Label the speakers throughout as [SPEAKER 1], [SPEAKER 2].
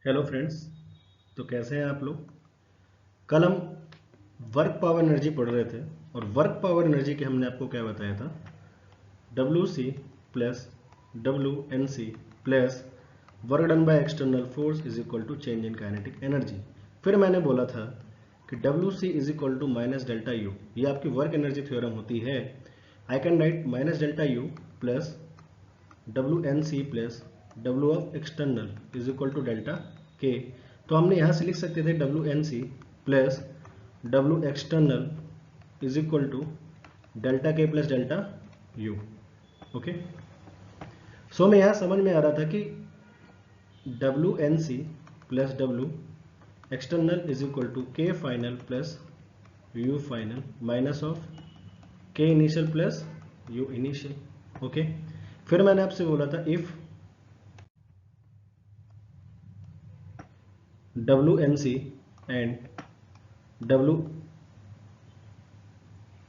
[SPEAKER 1] Hello friends. तो कैसे हैं आप लोग। कल हम वर्क पावर एनर्जी पढ़ रहे थे और वर्क पावर एनर्जी के हमने आपको क्या बताया था, W C plus W N C plus work done by external force is equal to change in kinetic energy. फिर मैंने बोला था कि W C is equal to minus delta U, ये आपकी वर्क एनर्जी थ्योरम होती है। I can write minus delta U plus W N C plus W of external is equal to delta K. तो हमने यहाँ से लिख सकते थे W N C plus W external is equal to delta K plus delta U. Okay, so मैं यहाँ समझ में आ रहा था कि W N C plus W external is equal to K final plus U final minus of K initial plus U initial. Okay, फिर मैंने आपसे बोला था if W N C and W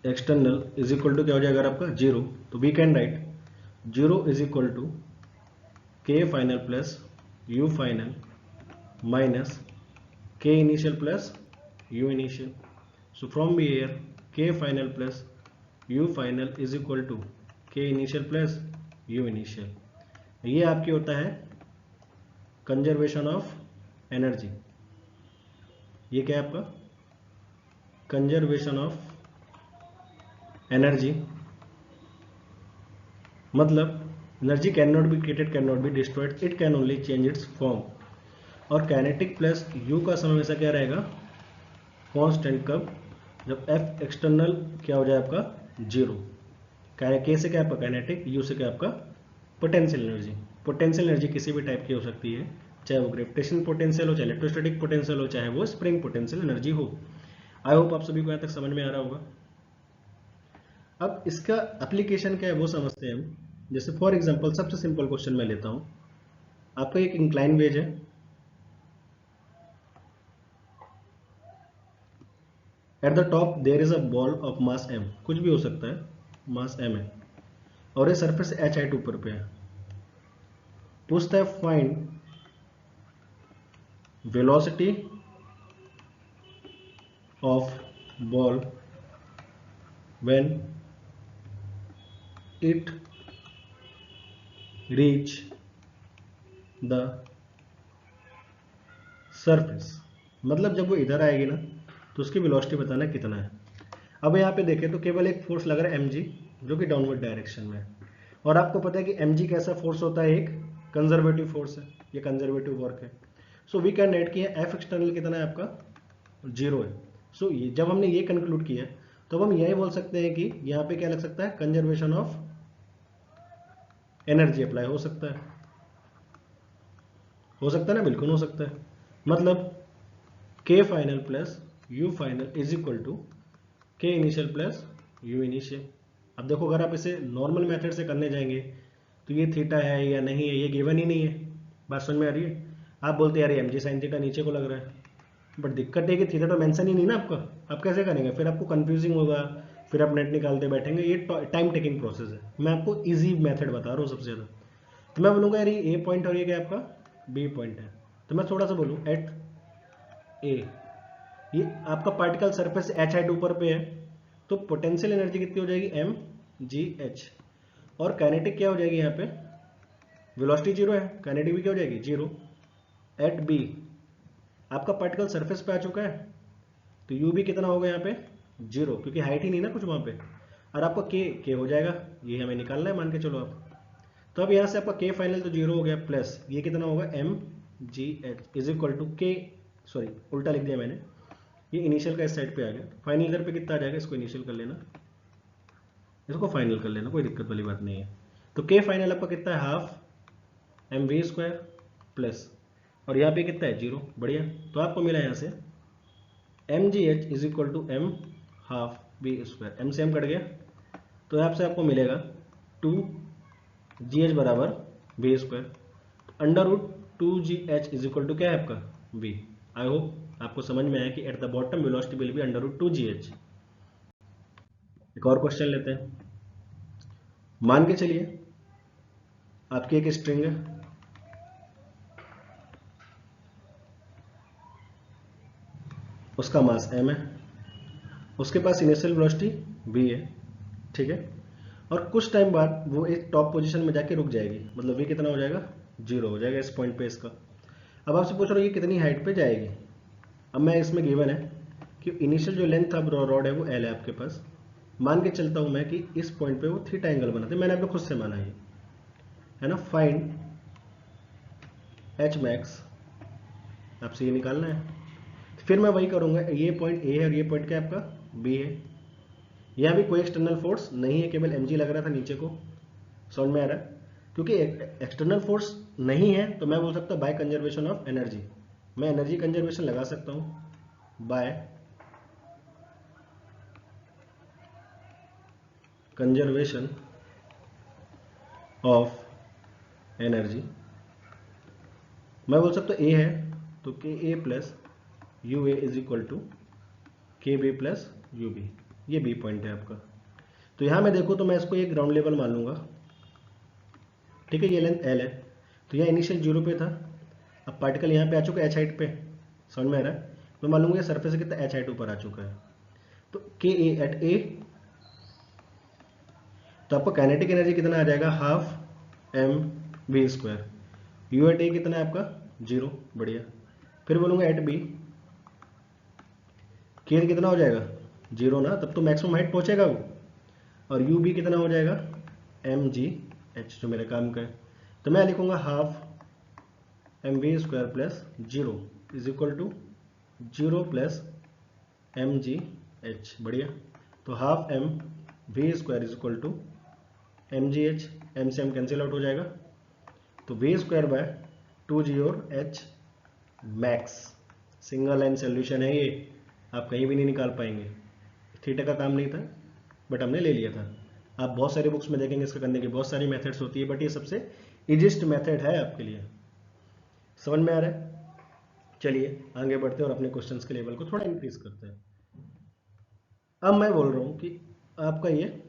[SPEAKER 1] external is equal to क्या हो जाएगा आपका zero, तो we can write zero is equal to K final plus U final minus K initial plus U initial. So from here K final plus U final is equal to K initial plus U initial. ये आपकी होता है conservation of energy. ये क्या है आपका conservation of energy, मतलब energy can not be created, can not be destroyed, it can only change it's form. और काइनेटिक प्लस यू का समय हमेशा क्या रहेगा, कांस्टेंट। कब, जब एफ एक्सटर्नल क्या हो जाए आपका जीरो। के से क्या आपका काइनेटिक, यू से क्या आपका पोटेंशियल एनर्जी। पोटेंशियल एनर्जी किसी भी टाइप की हो सकती है, चाहे वो ग्रेविटेशनल पोटेंशियल हो, चाहे इलेक्ट्रोस्टैटिक पोटेंशियल हो, चाहे वो स्प्रिंग पोटेंशियल एनर्जी हो। आई होप आप सभी को यहाँ तक समझ में आ रहा होगा। अब इसका एप्लीकेशन क्या है वो समझते हैं हम। जैसे फॉर एग्जांपल सबसे सिंपल क्वेश्चन मैं लेता हूं, आपका एक इंक्लाइन वेज है, at the top there is a ball of mass m, कुछ भी हो सकता है, मास m है और ये सरफेस h हाइट ऊपर पे है। पूछता है find velocity of ball when it reach the surface, मतलब जब वो इधर आएगी ना तो उसकी वेलोसिटी बताना कितना है। अब यहाँ पे देखें तो केवल एक फोर्स लग रहा है mg, जो कि डाउनवर्ड डायरेक्शन में है। और आपको पता है कि mg कैसा फोर्स होता है, एक कंजर्वेटिव फोर्स है, ये कंजर्वेटिव वर्क है। सो वी कैन राइट किया एफ एक्सटर्नल कितना है आपका जीरो है। सो ये जब हमने ये कंक्लूड किया तो अब हम यही बोल सकते हैं कि यहाँ पे क्या लग सकता है, कंजर्वेशन ऑफ एनर्जी अप्लाई हो सकता है ना, बिल्कुल हो सकता है। मतलब K final plus U final is equal to K initial plus U initial. अब देखो अगर आप इसे नॉर्मल मेथड से करने जाएंगे तो ये थीटा है या नहीं है, ये गिवन ही नहीं है। बात समझ में आ रही है। आप बोलते हैं यार एम जी साइन थीटा नीचे को लग रहा है, बट दिक्कत है कि थीटा तो मेंशन ही नहीं ना आपका। आप कैसे करेंगे, फिर आपको कंफ्यूजिंग होगा, फिर आप नेट निकालते बैठेंगे, ये टाइम टेकिंग प्रोसेस है। मैं आपको इजी मेथड बता रहा हूँ सबसे ज़्यादा। तो मैं बोलूँगा यार ये ए पॉइंट और ये क्या आपका बी पॉइंट है, तो मैं थोड़ा सा बोलूँ एट ए, ये आपका पार्टिकल सरफेस एच हाइट ऊपर पे है, तो पोटेंशियल एनर्जी कितनी हो जाएगी एम जी एच। और काइनेटिक क्या हो जाएगी यहाँ पे, वेलोसिटी जीरो है, काइनेटिक भी क्या हो जाएगी जीरो। एट बी आपका पार्टिकल सरफेस पे आ चुका है, तो यू भी कितना होगा यहाँ पे जीरो, क्योंकि हाइट ही नहीं ना कुछ वहाँ पे। और आपका के हो जाएगा, ये हमें निकालना है, मान के चलो आप। तो अब यहाँ से आपका के फाइनल तो जीरो हो गया, प्लस ये कितना होगा M G H is equal to K, sorry उल्टा लिख दिया मैंने, ये इनिशियल का इस साइड पे आ गया, फाइनल इधर पे कितना आ जाएगा, इसको इनिशियल कर लेना, इसको फाइनल कर लेना, कोई दिक्कत वाली बात नहीं है। तो के फाइनल आपका कितना है half M V square plus, और यहाँ पे कितना है जीरो, बढ़िया। तो आपको मिला यहाँ से M G H is equal to M half V square, M से एम कट गया, तो यहाँ से आपको मिलेगा टू जी एच बराबर V square, under root two G H is equal to क्या है आपका बी। आई होप आपको समझ में आया कि at the bottom velocity will be under root two G H. एक और क्वेश्चन लेते हैं। मान के चलिए आपकी एक स्ट्रिंग है, उसका मास m है, उसके पास इनिशियल वेलोसिटी v है, ठीक है। और कुछ टाइम बाद वो एक टॉप पोजीशन में जाके रुक जाएगी, मतलब v कितना हो जाएगा, 0 हो जाएगा इस पॉइंट पे इसका। अब आपसे पूछ रहा हूँ ये कितनी हाइट पे जाएगी। अब मैं इसमें गिवन है कि इनिशियल जो लेंथ ऑफ रॉड है वो l है आपके पास। मान के चलता हूँ मैं कि इस पॉइंट पे वो थीटा एंगल बनाते हैं, मैंने आपको खुद से माना है ना। फाइंड एच मैक्स, आपसे ये निकालना है। फिर मैं वही करूंगा, ये पॉइंट ए है और ये पॉइंट क्या है आपका, बी है। यहाँ भी कोई एक्सटर्नल फोर्स नहीं है, केवल mg लग रहा था नीचे को, समझ में आ रहा है। क्योंकि एक्सटर्नल फोर्स नहीं है तो मैं बोल सकता हूँ बाय कंजर्वेशन ऑफ एनर्जी, मैं एनर्जी कंजर्वेशन लगा सकता हूँ बाय कंजर्वेशन ऑफ एनर्जी। मैं बोल सकता हूँ ए है तो K A plus U A is equal to K B plus U B, ये बी पॉइंट है आपका। तो यहाँ मैं देखूँ तो मैं इसको एक ग्राउंड लेवल मान लूंगा, ठीक है। ये लेंथ एल है, तो यहाँ इनिशियल 0 पे था, अब पार्टिकल यहाँ पे आ चुका है एच हाइट पे, समझ में आ रहा है। मैं मान लूंगा सरफेस से कितना एच हाइट ऊपर आ चुका है, तो के ए एट ए, तो आपको काइनेटिक एनर्जी कितना आ जाएगा, half M V square. U at A कितना है आपका, 0, बढ़िया। फिर बोलूंगा एट बी, के कितना हो जाएगा, 0 ना, तब तो मैक्सिमम हाइट पहुंचेगा वो। और यू बी कितना हो जाएगा, एम जी एच, जो मेरे काम का है। तो मैं लिखूंगा half M V square plus 0 is equal to 0 plus M G H, बढ़िया। तो half M V square is equal to M G H, M से एम कैंसिल आउट हो जाएगा, तो वी स्क्वायर बाय 2g और H max. Single line solution है ये, आप कहीं भी नहीं निकाल पाएंगे, थीटा का काम नहीं था बट हमने ले लिया था। आप बहुत सारी बुक्स में देखेंगे इसका करने की बहुत सारी मेथड्स होती है, बट ये सबसे इजीस्ट मेथड है आपके लिए, समझ में आ रहा है। चलिए आगे बढ़ते हैं और अपने क्वेश्चंस के लेवल को थोड़ा इंक्रीज करते हैं। अब मैं बोल रहा हूं कि आपका ये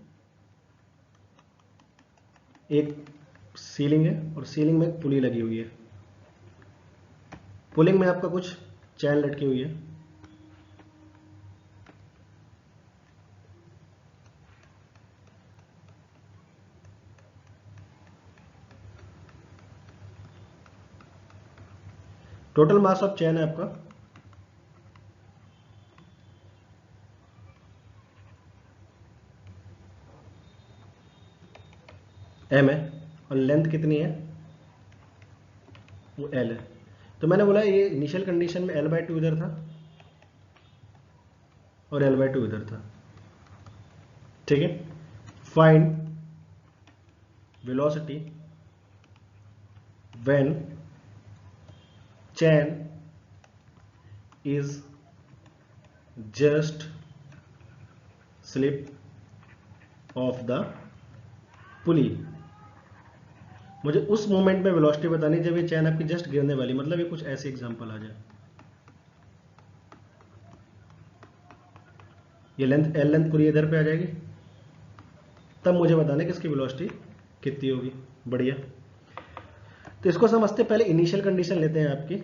[SPEAKER 1] एक सीलिंग है और सीलिंग में एक पुली लगी हुई है, पुलिंग में आपका कुछ चैन लटकी हुई है, टोटल मास ऑफ चैन है आपका m है, और लेंथ कितनी है, वो l है। तो मैंने बोला ये इनिशियल कंडीशन में l/2 इधर था और l/2 इधर था, ठीक है। Find velocity when chain is just slip of the पुली। मुझे उस मोमेंट में वेलोसिटी बतानी जब ये चैन आपकी जस्ट गिरने वाली, मतलब ये कुछ ऐसे एग्जांपल आ जाए, ये लेंथ एल लेंथ पूरी इधर पे आ जाएगी, तब मुझे बताना कि इसकी वेलोसिटी कितनी होगी, बढ़िया। तो इसको समझते पहले इनिशियल कंडीशन लेते हैं आपकी।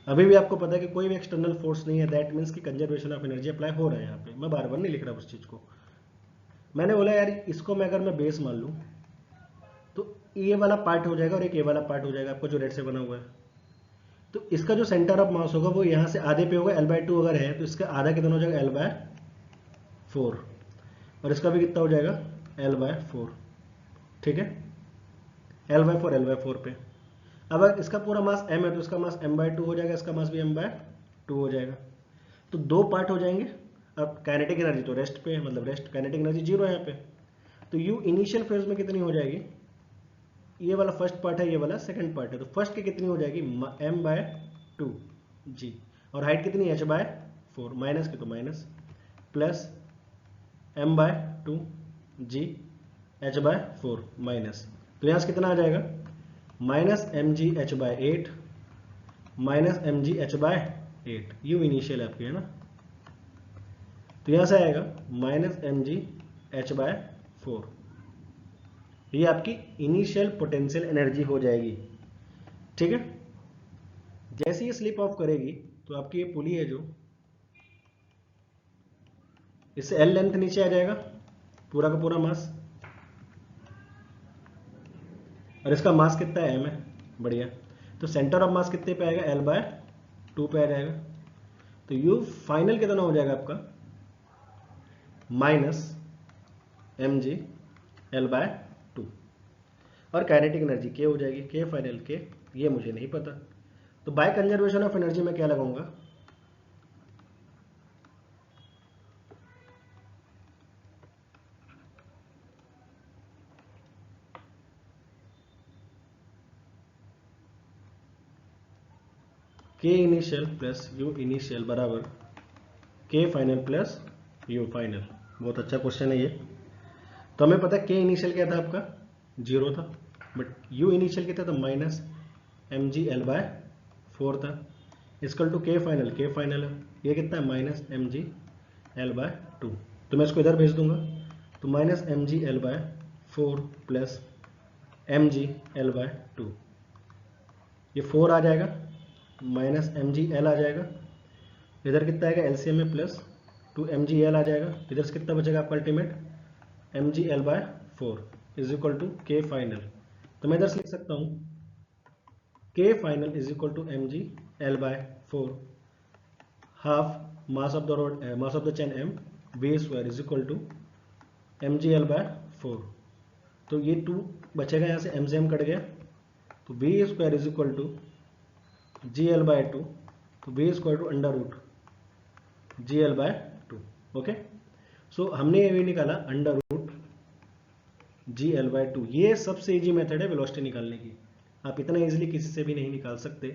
[SPEAKER 1] अभी भी आपको पता है कि कोई भी एक्सटर्नल फोर्स नहीं है, दैट मीन्स कि कंजर्वेशन ऑफ एनर्जी अप्लाई हो रहा है यहाँ पे, मैं बार बार नहीं लिख रहा उस चीज को। मैंने बोला यार इसको मैं अगर मैं बेस मान लूं तो ये वाला पार्ट हो जाएगा और एक ये वाला पार्ट हो जाएगा आपको जो रेड से बना हुआ है। तो इसका जो सेंटर ऑफ मास होगा वो यहाँ से आधे पे होगा, l/2 अगर है तो इसका आधा कितना हो जाएगा, l/4, और इसका भी कितना हो जाएगा, l/4, ठीक है। l/4 l/4 पे, अब अगर इसका पूरा मास m है तो इसका मास m/2 हो जाएगा, इसका मास भी m/2 हो जाएगा, तो दो पार्ट हो जाएंगे। अब काइनेटिक एनर्जी तो रेस्ट पे है, मतलब रेस्ट काइनेटिक एनर्जी 0 है यहाँ पे, तो u इनिशियल फेज में कितनी हो जाएगी, ये वाला फर्स्ट पार्ट है, ये वाला सेकंड पार्ट है, तो फर्स्ट की कितनी हो जाएगी, m/2 g, और हाइट कितनी है, h/4, माइनस की तो minus, plus m/2 g h/4 minus, तो यहाँ से कितना आ जाएगा, minus mgh/8 minus mgh/8, you initial आपकी है ना, तो यहां से आएगा माइनस mgh/4, ये आपकी इनिशियल पोटेंशियल एनर्जी हो जाएगी। ठीक है, जैसे ये स्लिप ऑफ करेगी तो आपकी ये पुली है जो, इससे एल लेंथ नीचे आ जाएगा, पूरा का पूरा मास, और इसका मास कितना है, एम है, बढ़िया। तो सेंटर ऑफ मास कितने पे आएगा, एल बाय 2 पे आ जाएगा। तो यू फाइनल कितना हो जाएगा आपका, minus M G L by 2, और काइनेटिक एनर्जी के हो जाएगी, के फाइनल के, ये मुझे नहीं पता। तो बाय कंजर्वेशन ऑफ एनर्जी में क्या लगाऊंगा, के इनिशियल प्लस यू इनिशियल बराबर के फाइनल प्लस यू फाइनल। बहुत अच्छा क्वेश्चन है ये। तो हमें पता है के इनिशियल क्या था आपका, 0 था, बट यू इनिशियल कितना था, minus M G L by 4 था, इसकल टू के फाइनल है, ये कितना है, minus M G L by 2। तो मैं इसको इधर भेज दूंगा, तो minus M G L by 4 plus M G L by 2, ये 4 आ जाएगा, माइनस एम जी एल आ जाएगा, इधर कितना आएगा, एलसीएम में प्लस 2 एम जी एल आ जाएगा, इधर से कितना बचेगा आपका ultimate, M G L by 4 is equal to K final. तो मैं इधर से लिख सकता हूँ K final is equal to M G L by 4 half mass of the rod, mass of the chain M, V square is equal to M G L by 4। तो ये 2 बचेगा, यहाँ से एम से एम कट गया, तो V square is equal to G L by 2, तो V square to under root G L by 2। Okay, so हमने ये भी निकाला under root G L by 2। ये सबसे इजी मेथड है वेलोसिटी निकालने की, आप इतना इजीली किसी से भी नहीं निकाल सकते।